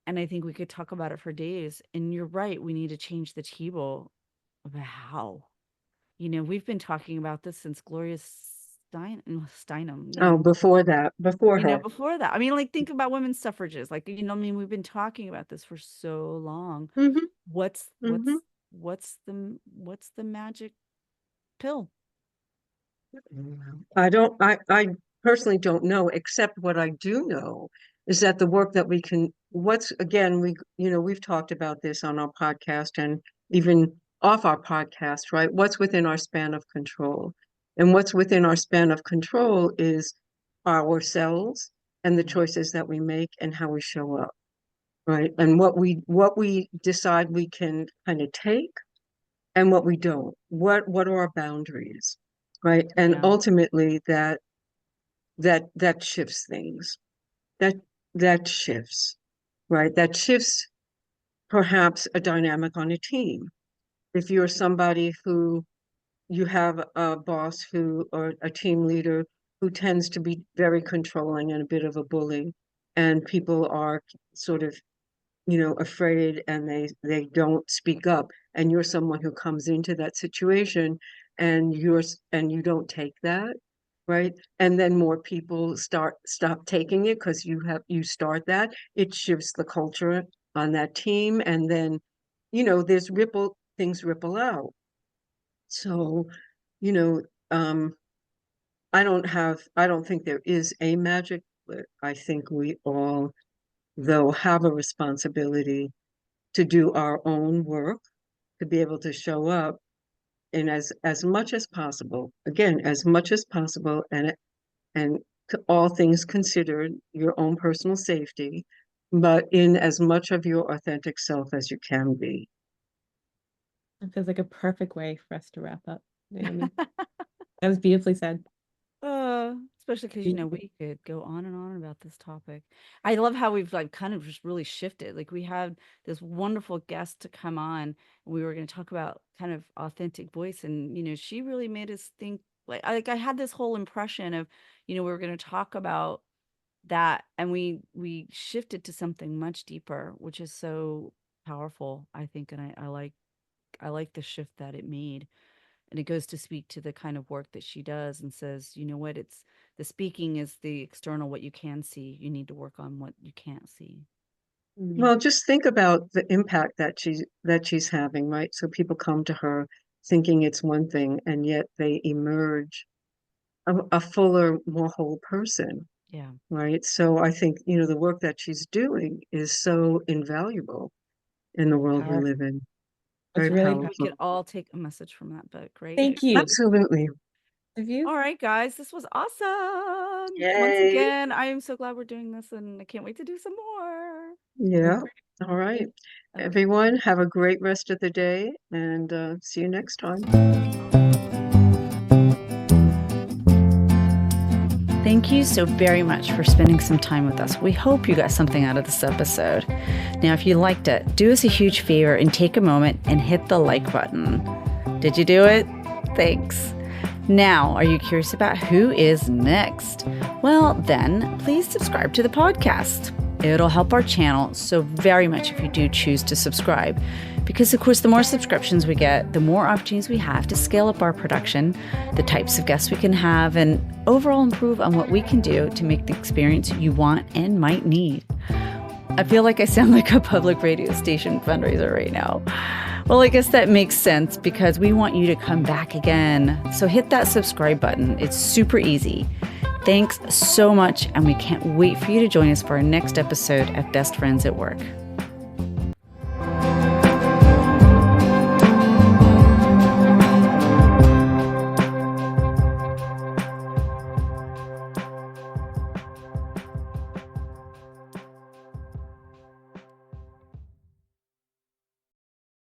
I think we could talk about it for days. And you're right, we need to change the table of how. We've been talking about this since Gloria's Steinem, Oh, before that, before her. before that. I mean, like, think about women's suffrages. Like, I mean, we've been talking about this for so long. Hmm. What's Hmm. the magic pill? I personally don't know, except what I do know is that the work that we can, again, we've talked about this on our podcast and even off our podcast, right? What's within our span of control? And what's within our span of control is ourselves and the choices that we make and how we show up, right? And what we decide we can kind of take and what we don't. What are our boundaries, right? And Yeah. ultimately that shifts things. That that shifts, right? That shifts perhaps a dynamic on a team. If you're somebody who you have a boss who or a team leader who tends to be very controlling and a bit of a bully, and people are sort of afraid and they don't speak up, and you're someone who comes into that situation and you don't take that, right? And then more people stop taking it because you start that, it shifts the culture on that team, and then there's things ripple out. So you know um I don't think there is a magic, but I think we all though have a responsibility to do our own work, to be able to show up in as much as possible, again, as much as possible, and all things considered, your own personal safety, but in as much of your authentic self as you can be. It feels like a perfect way for us to wrap up, Naomi. That was beautifully said. Especially because we could go on and on about this topic. I love how we've like kind of just really shifted. Like, we had this wonderful guest to come on, and we were going to talk about kind of authentic voice, and she really made us think. Like I had this whole impression of we were going to talk about that, and we shifted to something much deeper, which is so powerful, I think, and I like the shift that it made. And it goes to speak to the kind of work that she does, and says, you know what, it's the speaking is the external, what you can see. You need to work on what you can't see. Well, just think about the impact that she's having, right? So people come to her thinking it's one thing, and yet they emerge a fuller, more whole person, Yeah. right? So I think, the work that she's doing is so invaluable in the world we Powerful. live in. It's Very really We powerful. could all take a message from that book. Great. Thank you. Absolutely. Have you? All right, guys, this was awesome. Once Yay. again, I am so glad we're doing this, and I can't wait to do some more. Yeah. All right. Okay. Everyone, have a great rest of the day, and see you next time. Thank you so very much for spending some time with us. We hope you got something out of this episode. Now, if you liked it, do us a huge favor and take a moment and hit the like button. Did you do it? Thanks. Now, are you curious about who is next? Well, then please subscribe to the podcast. It'll help our channel so very much if you do choose to subscribe. Because, of course, the more subscriptions we get, the more opportunities we have to scale up our production, the types of guests we can have, and overall improve on what we can do to make the experience you want and might need. I feel like I sound like a public radio station fundraiser right now. Well, I guess that makes sense because we want you to come back again. So hit that subscribe button. It's super easy. Thanks so much, and we can't wait for you to join us for our next episode of Best Friends at Work.